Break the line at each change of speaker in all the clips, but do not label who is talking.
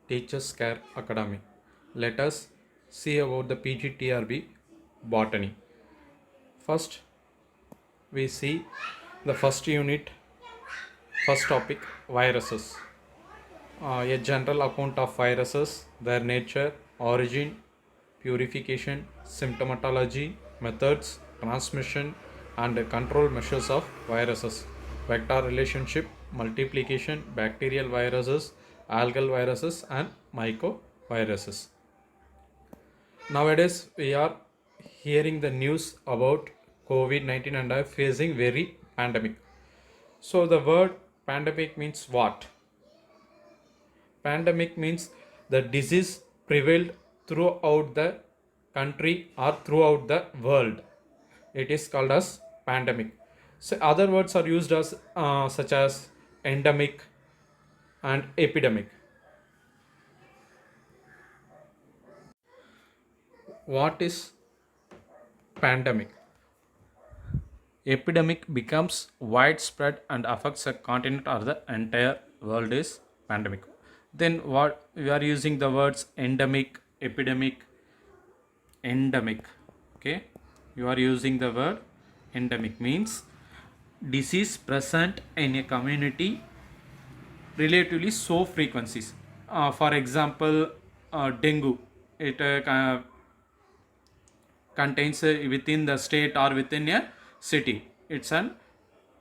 Teachers Care Academy. Let us see about the PGTRB botany. First, we see the first unit, first topic, viruses. A general account of viruses, their nature, origin, purification, symptomatology, methods, transmission, and control measures of viruses, vector relationship, multiplication, bacterial viruses, algal viruses, and mycoviruses. Nowadays, we are hearing the news about COVID 19 and are facing very pandemic. So, the word pandemic means what? Pandemic means the disease prevailed throughout the country or throughout the world. It is called as pandemic. So other words are used as such as endemic and epidemic. What is pandemic? Epidemic becomes widespread and affects a continent or the entire world is pandemic. Then what we are using the words endemic, epidemic, endemic. Okay, you are using the word endemic means disease present in a community relatively so frequencies. For example, dengue. It contains within the state or within a city. It's an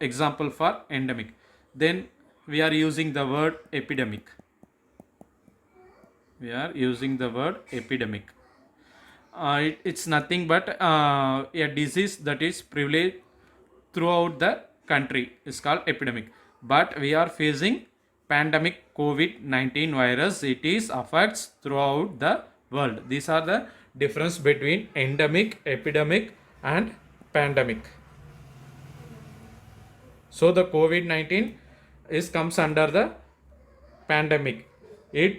example for endemic. Then we are using the word epidemic. We are using the word epidemic. It's nothing but a disease that is prevalent throughout the country is called epidemic. But we are facing pandemic COVID-19 virus. It is affects throughout the world. These are the difference between endemic, epidemic, and pandemic. So the COVID-19 is comes under the pandemic. It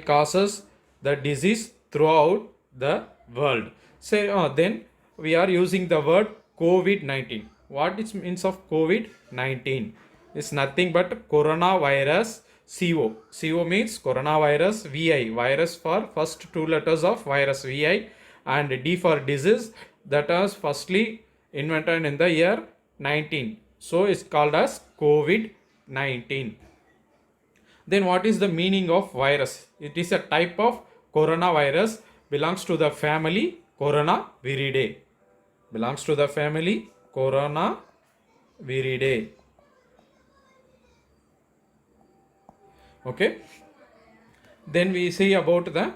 causes the disease throughout the world. So then we are using the word COVID-19. What it means of COVID-19 is nothing but coronavirus. CO means coronavirus. VI, virus for first two letters of virus VI, and D for disease that was firstly invented in the year 19. So it's called as COVID-19. Then what is the meaning of virus? It is a type of coronavirus, belongs to the family Coronaviridae. Belongs to the family Coronaviridae. Okay. Then we see about the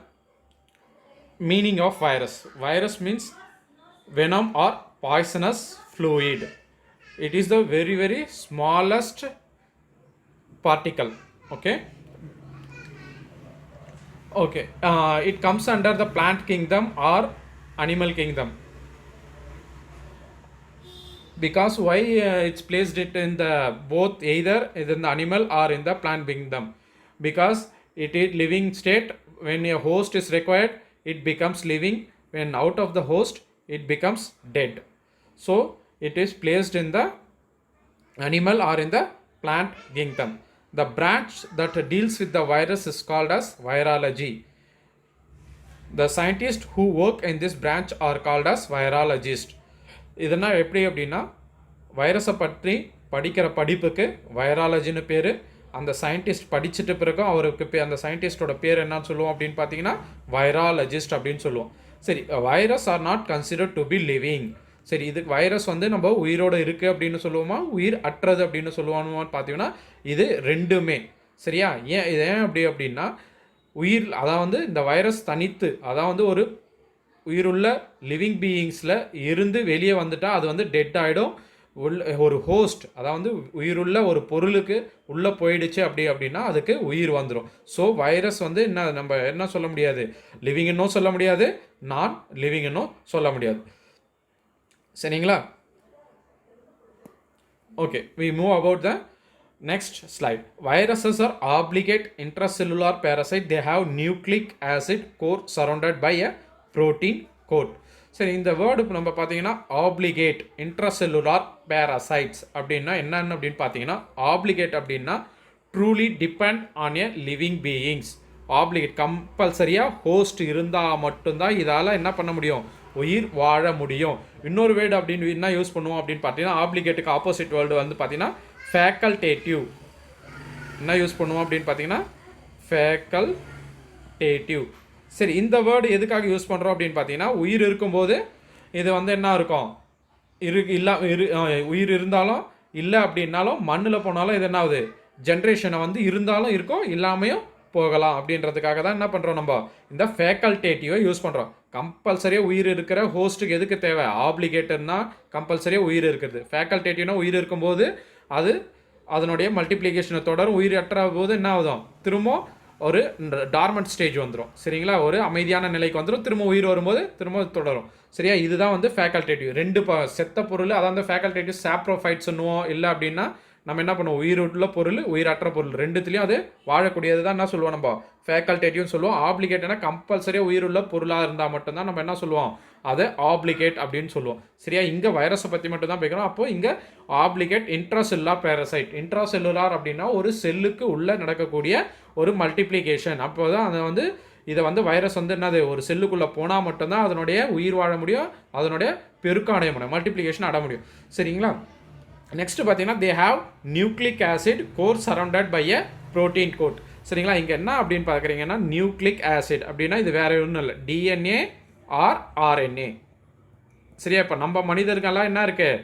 meaning of virus. Virus means venom or poisonous fluid. It is the very, very smallest particle. Okay. It comes under the plant kingdom or animal kingdom. Because why it's placed it in the both either in the animal or in the plant kingdom? Because it is living state. When a host is required, it becomes living. When out of the host, it becomes dead. So it is placed in the animal or in the plant kingdom. The branch that deals with the virus is called as virology. The scientists who work in this branch are called as virologist. இதெல்லாம் எப்படி அப்படின்னா வைரஸை பற்றி படிக்கிற படிப்புக்கு வைராலஜின்னு பேர். அந்த scientist படிச்சுட்டு பிறகும் அவருக்கு அந்த சயின்டிஸ்டோட பேர் என்னன்னு சொல்லுவோம் அப்படின்னு பார்த்தீங்கன்னா வைராலஜிஸ்ட் அப்படின்னு சொல்லுவோம். சரி, virus are not considered to be living. சரி, இது வைரஸ் வந்து நம்ம உயிரோடு இருக்குது அப்படின்னு சொல்லுவோமா, உயிர் அற்றது அப்படின்னு சொல்லுவானுமான்னு பார்த்தீங்கன்னா இது ரெண்டுமே. சரியா? ஏன் அப்படின்னா உயிர் அதாவது இந்த வைரஸ் தனித்து அதாவது ஒரு உயிருள்ள லிவிங் பீயிங்ஸில் இருந்து வெளியே வந்துட்டால் அது வந்து டெட் ஆகிடும். ஒரு ஹோஸ்ட் அதாவது உயிருள்ள ஒரு பொருளுக்கு உள்ளே போயிடுச்சு அப்படின்னா அதுக்கு உயிர் வந்துடும். ஸோ வைரஸ் வந்து நம்ம என்ன சொல்ல முடியாது, லிவிங்னும் சொல்ல முடியாது, நான் லிவிங்னும் சொல்ல முடியாது. சரிங்களா? Okay, we move about the next slide. Viruses are obligate intracellular parasite. They have nucleic acid core surrounded by a protein coat. சரி, இந்த வேர்டு இப்போ நம்ம பார்த்தீங்கன்னா ஆப்ளிகேட் இன்ட்ராசெல்லுலார் பேராசைட்ஸ் அப்படின்னா என்னென்னு அப்படின்னு பார்த்தீங்கன்னா ஆப்ளிகேட் அப்படின்னா truly depend on a living beings. Obligate கம்பல்சரியாக ஹோஸ்ட் இருந்தால் மட்டும்தான் இதால் என்ன பண்ண முடியும், உயிர் வாழ முடியும். இன்னொரு வேர்டு அப்படின்னு என்ன யூஸ் பண்ணுவோம் அப்படின்னு பார்த்தீங்கன்னா, ஆப்ளிகேட்டுக்கு ஆப்போசிட் வேர்டு வந்து பார்த்தீங்கன்னா ஃபேக்கல்டேட்டிவ். என்ன யூஸ் பண்ணுவோம் அப்படின்னு பார்த்தீங்கன்னா ஃபேக்கல்டேட்டிவ். சரி, இந்த வேர்டு எதுக்காக யூஸ் பண்ணுறோம் அப்படின்னு பார்த்தீங்கன்னா, உயிர் இருக்கும்போது இது வந்து என்ன இருக்கும், உயிர் இருந்தாலும் இல்லை அப்படின்னாலும் மண்ணில் போனாலும் இது என்ன ஆகுது, ஜென்ரேஷனை வந்து இருந்தாலும் இருக்கும் இல்லாமையும் போகலாம். அப்படின்றதுக்காக தான் என்ன பண்ணுறோம், நம்ம இந்த ஃபேக்கல்டேட்டிவை யூஸ் பண்ணுறோம். கம்பல்சரியாக உயிர் இருக்கிற ஹோஸ்ட்டுக்கு எதுக்கு தேவை, ஆப்ளிகேட்டர்னா கம்பல்சரியாக உயிர் இருக்கிறது. ஃபேக்கல்டேட்டிவ்னா உயிர் இருக்கும்போது அது அதனுடைய மல்டிப்ளிகேஷனை தொடரும். உயிர் அற்ற போது என்ன ஆகுதும், திரும்ப ஒரு டார்மண்ட் ஸ்டேஜ் வந்துடும். சரிங்களா, ஒரு அமைதியான நிலைக்கு வந்துடும். திரும்ப உயிர் வரும்போது திரும்ப தொடரும். சரியா, இதுதான் வந்து ஃபேக்கல்டேட்டிவ். ரெண்டு செத்த பொருள், அதான் வந்து ஃபேக்கல்டேட்டிவ் சாப்ரோஃபைட் சொல்லுவோம். இல்லை அப்படின்னா நம்ம என்ன பண்ணுவோம், உயிருள்ள பொருள் உயிரற்ற பொருள் ரெண்டுத்துலேயும் அது வாழக்கூடியது தான் என்ன சொல்லுவோம், நம்ம ஃபேக்கல்டேட்டிவ்னு சொல்லுவோம். ஆப்ளிகேட்னா கம்பல்சரியாக உயிருள்ள பொருளாக இருந்தால் மட்டும்தான் நம்ம என்ன சொல்லுவோம், அதை ஆப்ளிகேட் அப்படின்னு சொல்லுவோம். சரியா, இங்கே வைரஸை பற்றி மட்டும் தான் பேசுகிறோம். அப்போது இங்கே ஆப்ளிகேட் இன்ட்ராசெல்லுலார் பேரசைட். இன்ட்ராசெல்லுலார் அப்படின்னா ஒரு செல்லுக்கு உள்ளே நடக்கக்கூடிய ஒரு மல்டிப்ளிகேஷன். அப்போ தான் அதை வந்து இதை வந்து வைரஸ் வந்து என்னது, ஒரு செல்லுக்குள்ளே போனால் மட்டும்தான் அதனுடைய உயிர் வாழ முடியும், அதனுடைய பெருக்கம் அடைய முடியும், மல்டிப்ளிகேஷன் அடைய முடியும். சரிங்களா, நெக்ஸ்ட் பார்த்தீங்கன்னா they have nucleic acid core surrounded by a protein coat. சரிங்களா, இங்கே என்ன அப்படின்னு பார்க்குறீங்கன்னா, நியூக்ளிக் ஆசிட் அப்படின்னா இது வேற ஒன்றும் இல்லை, டிஎன்ஏ ஆர் ஆர்என்ஏ. சரியா, இப்போ நம்ம மனிதர்கள்லாம் என்ன இருக்குது,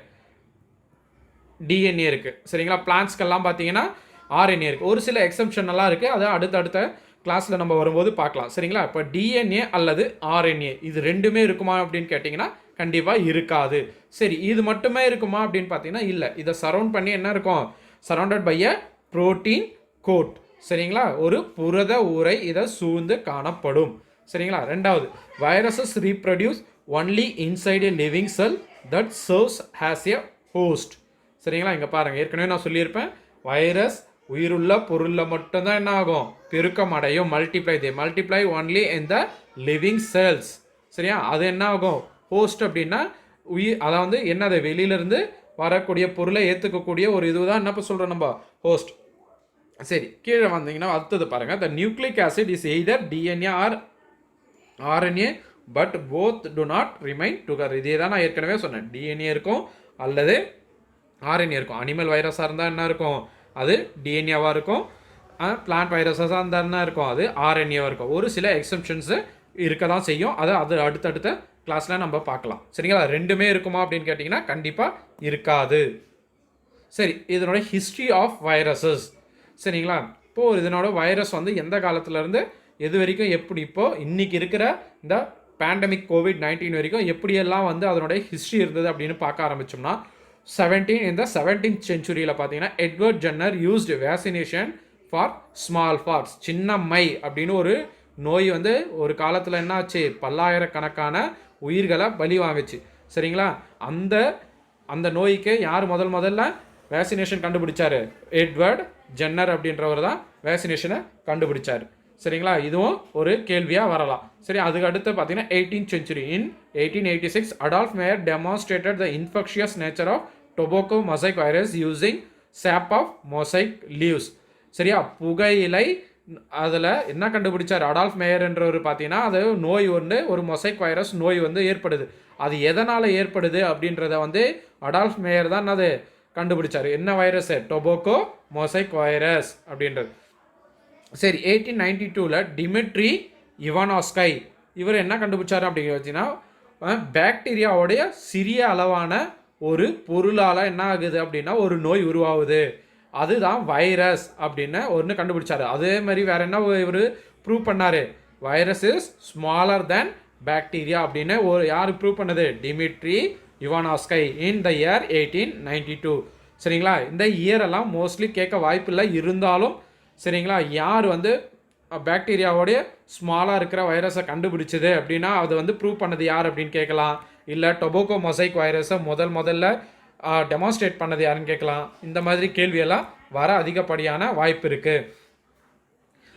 டிஎன்ஏ இருக்குது. சரிங்களா, பிளான்ஸ்க்கெல்லாம் பார்த்தீங்கன்னா ஆர்என்ஏ இருக்குது. ஒரு சில எக்ஸப்ஷன் எல்லாம் இருக்குது, அதை அடுத்த கிளாஸில் நம்ம வரும்போது பார்க்கலாம். சரிங்களா, இப்போ டிஎன்ஏ அல்லது ஆர்என்ஏ இது ரெண்டுமே இருக்குமா அப்படின்னு கேட்டிங்கன்னா கண்டிப்பாக இருக்காது. சரி, இது மட்டுமே இருக்குமா அப்படின்னு பார்த்தீங்கன்னா இல்லை, இதை சரௌண்ட் பண்ணி என்ன இருக்கும், surrounded by a protein coat. சரிங்களா, ஒரு புரத உரை இதை சூழ்ந்து காணப்படும். சரிங்களா, ரெண்டாவது, viruses reproduce only inside a living cell that serves as a host. சரிங்களா, இங்கே பாருங்கள், ஏற்கனவே நான் சொல்லியிருப்பேன், வைரஸ் உயிருள்ள பொருளில் மட்டும்தான் என்ன ஆகும், பெருக்கம் அடையும், multiply only in the living cells. சரியா, அது என்ன ஆகும், ஹோஸ்ட் அப்படின்னா உயிர், அதாவது என்னது, வெளியிலேருந்து வரக்கூடிய பொருளை ஏற்றுக்கக்கூடிய ஒரு இதுதான் என்ன சொல்கிறோம் நம்ம, ஹோஸ்ட். சரி, கீழே வந்தீங்கன்னா அடுத்தது பாருங்கள், த nucleic acid is either DNA R RNA but both to not remain together. இதே தான் நான் ஏற்கனவே சொன்னேன், டிஎன்ஏ இருக்கும் அல்லது ஆர்என்ஏ இருக்கும். அனிமல் வைரஸாக இருந்தால் என்ன இருக்கும், அது டிஎன்ஏவாக இருக்கும். பிளான்ட் வைரஸாக இருந்தால் என்ன இருக்கும், அது ஆர்என்ஏவாக இருக்கும். ஒரு சில எக்ஸப்ஷன்ஸு இருக்க தான் செய்யும், அது அடுத்தடுத்த கிளாஸில் நம்ம பார்க்கலாம். சரிங்களா, ரெண்டுமே இருக்குமா அப்படின்னு கேட்டிங்கன்னா கண்டிப்பாக இருக்காது. சரி, இதனோட ஹிஸ்ட்ரி ஆஃப் வைரஸஸ். சரிங்களா, இப்போது இதனோட வைரஸ் வந்து எந்த காலத்துலேருந்து எது வரைக்கும், எப்படி இப்போது இன்றைக்கி இருக்கிற இந்த பேண்டமிக் COVID-19 வரைக்கும் எப்படியெல்லாம் வந்து அதனுடைய ஹிஸ்ட்ரி இருந்தது அப்படின்னு பார்க்க ஆரம்பித்தோம்னா, இந்த 17th செஞ்சுரியில் பார்த்தீங்கன்னா Edward Jenner used vaccination for small box, சின்ன மை அப்படின்னு ஒரு நோய் வந்து ஒரு காலத்தில் என்ன ஆச்சு, பல்லாயிரக்கணக்கான உயிர்களை பலி வாங்குச்சு. சரிங்களா, அந்த நோய்க்கு யார் முதல்ல வேக்சினேஷன் கண்டுபிடிச்சாரு, எட்வர்ட் ஜென்னர் அப்படின்றவர் தான் வேக்சினேஷனை கண்டுபிடிச்சார். சரிங்களா, இதுவும் ஒரு கேள்வியாக வரலாம். சரி, அதுக்கு அடுத்து பார்த்தீங்கன்னா 18th century in 1886 Adolf Mayer demonstrated the infectious nature of tobacco mosaic virus using sap of mosaic leaves. சரியா, புகையிலை அதில் என்ன கண்டுபிடிச்சார் அடால்ஃப் மேயர்ன்றவர் பார்த்தீங்கன்னா, அது நோய் ஒன்று, ஒரு மொசைக் வைரஸ் நோய் வந்து ஏற்படுது. அது எதனால் ஏற்படுது அப்படின்றத வந்து அடால்ஃப் மேயர் தான் அது கண்டுபிடிச்சார். என்ன வைரஸ், டொபாக்கோ மொசைக் வைரஸ் அப்படின்றது. சரி, 1892 டிமிட்ரி இவானோஸ்கை இவர் என்ன கண்டுபிடிச்சார் அப்படின்னு வச்சுன்னா, பாக்டீரியாவுடைய சிறிய அளவான ஒரு பொருளால் என்ன ஆகுது அப்படின்னா ஒரு நோய் உருவாகுது, அதுதான் வைரஸ் அப்படின்னு ஒன்று கண்டுபிடிச்சாரு. அதே மாதிரி வேற என்ன இவர் ப்ரூவ் பண்ணாரு, virus is smaller than bacteria அப்படின்னு யார் ப்ரூவ் பண்ணது, டிமிட்ரி இவானோஸ்கை இன் த இயர் 1892. சரிங்களா, இந்த இயரெல்லாம் மோஸ்ட்லி கேட்க வாய்ப்பில்லை, இருந்தாலும் சரிங்களா, யார் வந்து பாக்டீரியாவோடைய ஸ்மாலாக இருக்கிற வைரஸை கண்டுபிடிச்சது அப்படின்னா அது வந்து ப்ரூவ் பண்ணது யார் அப்படின்னு கேட்கலாம். இல்லை டொபாக்கோ மொசைக் வைரஸை முதல்ல டெமான்ஸ்ட்ரேட் பண்ணது யாருன்னு கேட்கலாம். இந்த மாதிரி கேள்வியெல்லாம் வர அதிகப்படியான வாய்ப்பு இருக்குது.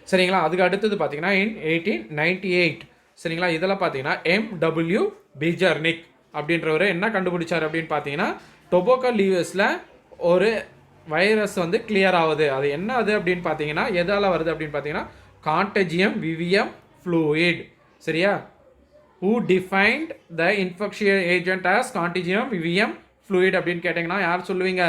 சரிங்களா, அதுக்கு அடுத்தது பார்த்தீங்கன்னா இன் 1898. சரிங்களா, இதில் பார்த்தீங்கன்னா MW பீஜர்னிக் அப்படின்றவர் என்ன கண்டுபிடிச்சார் அப்படின்னு பார்த்தீங்கன்னா, டொபாக்கோ லீவ்ஸில் ஒரு வைரஸ் வந்து கிளியர் ஆகுது. அது என்ன அது அப்படின்னு பார்த்தீங்கன்னா எதால் வருது அப்படின்னு பார்த்தீங்கன்னா கான்டேஜியம் விவிஎம் ஃப்ளூயிட். சரியா? Who defined the infectious agent as contagium vivum fluid அப்படின்னு கேட்டிங்கன்னா யார் சொல்லுவீங்க?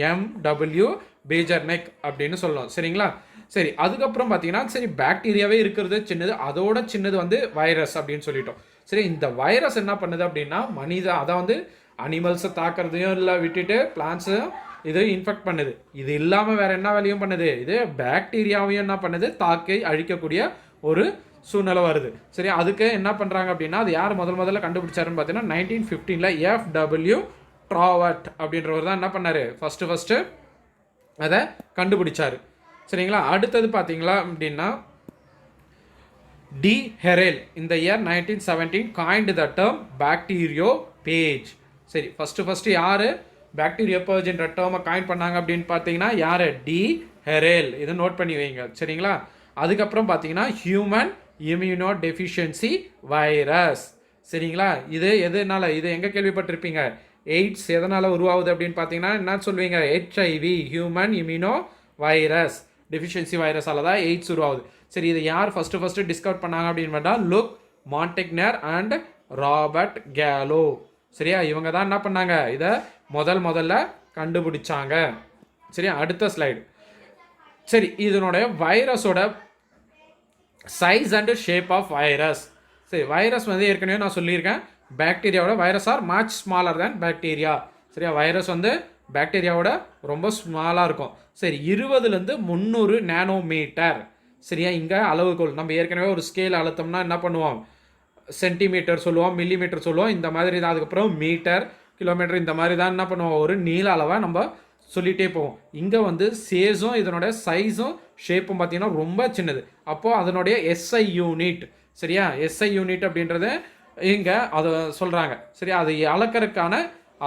எம்டபிள்யூ பேஜர்மெக் அப்படின்னு சொல்லணும். சரிங்களா? சரி, அதுக்கப்புறம் பார்த்தீங்கன்னா சரி பாக்டீரியாவே இருக்கிறது சின்னது, அதோட சின்னது வந்து வைரஸ் அப்படின்னு சொல்லிட்டோம். சரி, இந்த வைரஸ் என்ன பண்ணுது அப்படின்னா அதை வந்து அனிமல்ஸை தாக்குறதையும் இல்லை விட்டுட்டு பிளான்ட்ஸையும் இது இன்ஃபெக்ட் பண்ணுது. இது இல்லாமல் வேற என்ன வேலையும் பண்ணுது? இது பாக்டீரியாவையும் என்ன பண்ணுது? தாக்கி அழிக்கக்கூடிய ஒரு சூழ்நிலை வருது. சரி, அதுக்கு என்ன பண்ணுறாங்க அப்படின்னா அது யார் முதல்ல கண்டுபிடிச்சாருன்னு பார்த்தீங்கன்னா 1915 எஃப்டபிள்யூ ட்ராவர்ட் அப்படின்றவர் தான் என்ன பண்ணார் ஃபஸ்ட்டு அதை கண்டுபிடிச்சார். சரிங்களா? அடுத்தது பார்த்தீங்களா அப்படின்னா டி ஹெரெல் இந்த இயர் 1917 காயின்டு த டேர்ம் பாக்டீரியோபேஜ். சரி, ஃபஸ்ட்டு யார் பாக்டீரியோபேஜ் என்ற டேர்மை காயின் பண்ணாங்க அப்படின்னு பார்த்தீங்கன்னா யார்? டி ஹெரெல். இதை நோட் பண்ணி வைங்க. சரிங்களா? அதுக்கப்புறம் பார்த்தீங்கன்னா ஹியூமன் இம்யூனோ டெஃபிஷியன்சி வைரஸ். சரிங்களா? இது எதனால? இது எங்கே கேள்விப்பட்டிருப்பீங்க? எய்ட்ஸ் எதனால் உருவாகுது அப்படின்னு பார்த்தீங்கன்னா என்ன சொல்லுவீங்க? HIV human immuno virus deficiency வைரஸால் தான் எய்ட்ஸ் உருவாகுது. சரி, இதை யார் ஃபஸ்ட்டு டிஸ்கவர் பண்ணாங்க அப்படின்னு பார்த்தா லுக் மாண்டெக்னர் அண்ட் ராபர்ட் கேலோ. சரியா? இவங்க தான் என்ன பண்ணாங்க? இதை முதல்ல கண்டுபிடிச்சாங்க. சரியா? அடுத்த ஸ்லைடு. சரி, இதனுடைய வைரஸோட size and shape of virus. சரி, வைரஸ் வந்து ஏற்கனவே நான் சொல்லியிருக்கேன் பாக்டீரியாவோட virus are much smaller than bacteria. சரியா? வைரஸ் வந்து பாக்டீரியாவோட ரொம்ப ஸ்மாலாக இருக்கும். சரி, 20லேருந்து 300 நேனோமீட்டர். சரியா? இங்கே அளவுகோல் நம்ம ஏற்கனவே ஒரு ஸ்கேல் அழுத்தம்னா என்ன பண்ணுவோம்? சென்டிமீட்டர் சொல்லுவோம், மில்லிமீட்டர் சொல்லுவோம், இந்த மாதிரி தான். அதுக்கப்புறம் மீட்டர், கிலோமீட்டர், இந்த மாதிரி தான் என்ன பண்ணுவோம்? ஒரு நீள அளவை நம்ம சொல்லிகிட்டே போவோம். இங்கே வந்து சேஸும் இதனோட சைஸும் ஷேப்பும் பார்த்தீங்கன்னா ரொம்ப சின்னது. அப்போது அதனுடைய எஸ்ஐ யூனிட். சரியா? எஸ்ஐ யூனிட் அப்படின்றது இங்கே அதை சொல்கிறாங்க. சரியா? அது அளக்கறதுக்கான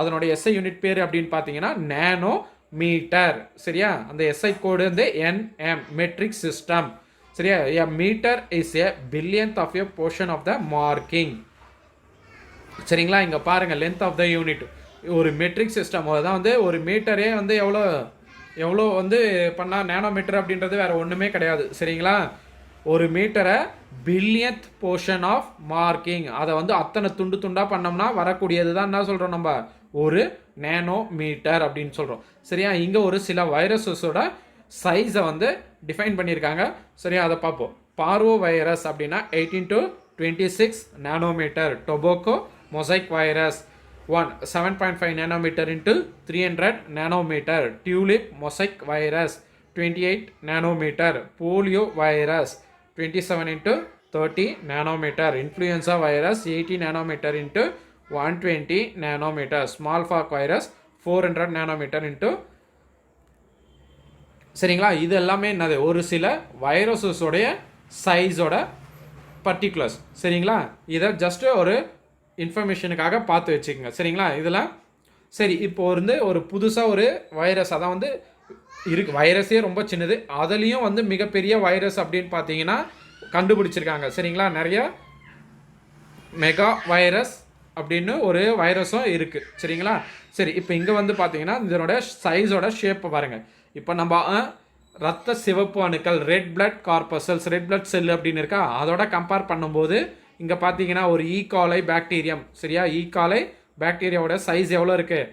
அதனுடைய எஸ்ஐ யூனிட் பேர் அப்படின்னு பார்த்தீங்கன்னா நேனோ மீட்டர். சரியா? அந்த எஸ்ஐ கோடு வந்து என்எம் மெட்ரிக் சிஸ்டம். சரியா? A metre is a billionth of a portion of the marking. சரிங்களா? இங்கே பாருங்கள் லென்த் ஆஃப் த யூனிட். ஒரு மெட்ரிக் சிஸ்டம் தான் வந்து ஒரு மீட்டரே வந்து எவ்வளோ வந்து பண்ணால் நேனோமீட்டர் அப்படின்றது வேறு ஒன்றுமே கிடையாது. சரிங்களா? ஒரு மீட்டரை பில்லியன்த் போர்ஷன் ஆஃப் மார்க்கிங், அதை வந்து அத்தனை துண்டாக பண்ணோம்னா வரக்கூடியது தான் என்ன சொல்கிறோம் நம்ம? ஒரு நேனோ மீட்டர் அப்படின்னு சொல்கிறோம். சரியா? இங்கே ஒரு சில வைரஸஸோட சைஸை வந்து டிஃபைன் பண்ணியிருக்காங்க. சரியா? அதை பார்ப்போம். பார்வோ வைரஸ் அப்படின்னா 18 to 26 nanometre. Tobacco mosaic virus 7.5 nanometer into 300 nanometer. Tulip mosaic virus 28 nanometer. Polio virus 27 into 30 nanometer. Influenza virus 80 nanometer into 120 nanometer. Smallpox virus 400 nanometer into. சரிங்களா? இது எல்லாமே என்னது? ஒரு சில வைரஸஸோடைய சைஸோட பர்டிகுலர்ஸ். சரிங்களா? இதை ஜஸ்ட் ஒரு இன்ஃபர்மேஷனுக்காக பார்த்து வச்சுக்கோங்க. சரிங்களா? இதெல்லாம் சரி. இப்போ வந்து ஒரு புதுசாக ஒரு வைரஸ் அதான் வந்து வைரஸே ரொம்ப சின்னது, அதுலேயும் வந்து மிகப்பெரிய வைரஸ் அப்படின்னு பார்த்தீங்கன்னா கண்டுபிடிச்சிருக்காங்க. சரிங்களா? நிறைய மெகா வைரஸ் அப்படின்னு ஒரு வைரஸும் இருக்குது. சரிங்களா? சரி, இப்போ இங்கே வந்து பார்த்தீங்கன்னா இதனோட சைஸோட ஷேப்பை பாருங்கள். இப்போ நம்ம ரத்த சிவப்பு அணுக்கள் red blood corpuscles red blood cell அப்படின்னு இருக்கா, அதோட கம்பேர் பண்ணும்போது இங்கே பார்த்தீங்கன்னா ஒரு ஈகாலை பாக்டீரியம். சரியா? ஈகாலை பாக்டீரியாவோட சைஸ் எவ்வளோ இருக்குது?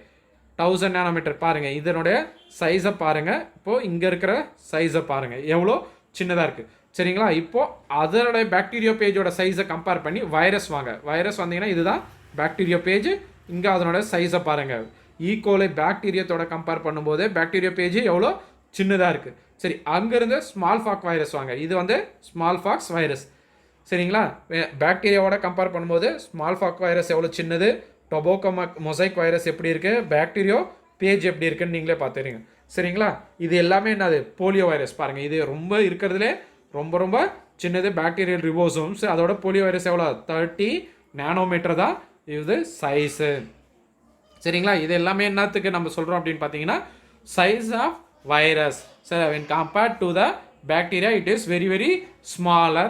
1000 நேனோமீட்டர். பாருங்கள் இதனுடைய சைஸை பாருங்கள். இப்போது இங்கே இருக்கிற சைஸை பாருங்கள் எவ்வளோ சின்னதாக இருக்குது. சரிங்களா? இப்போது அதனுடைய பாக்டீரியா பேஜோட சைஸை கம்பேர் பண்ணி வைரஸ் வைரஸ் வந்தீங்கன்னா இதுதான் பாக்டீரியா பேஜ். இங்கே அதனோட சைஸை பாருங்கள். ஈகோலை பாக்டீரியத்தோட கம்பேர் பண்ணும்போது பாக்டீரியா பேஜ் எவ்வளோ சின்னதாக இருக்குது. சரி, அங்கேருந்து ஸ்மால் பாக்ஸ் வைரஸ் இது வந்து ஸ்மால் பாக்ஸ் வைரஸ். சரிங்களா? பாக்டீரியாவோட கம்பேர் பண்ணும்போது ஸ்மால் பாக்ஸ் வைரஸ் எவ்வளோ சின்னது, டொபாக்கோ மொசைக் வைரஸ் எப்படி இருக்குது, பாக்டீரியா பேஜ் எப்படி இருக்குன்னு நீங்களே பார்த்துருங்க. சரிங்களா? இது எல்லாமே என்னது? Polio virus. பாருங்கள் இது ரொம்ப இருக்கிறதுலே ரொம்ப சின்னது பாக்டீரியல் ரிபோசோம்ஸ். அதோட போலியோ வைரஸ் எவ்வளோ? 30 நேனோமீட்டர் தான் இது சைஸு. சரிங்களா? இது எல்லாமே என்னத்துக்கு நம்ம சொல்கிறோம் அப்படின்னு பார்த்தீங்கன்னா சைஸ் ஆஃப் வைரஸ். சரி, when compared to the bacteria it is very very smaller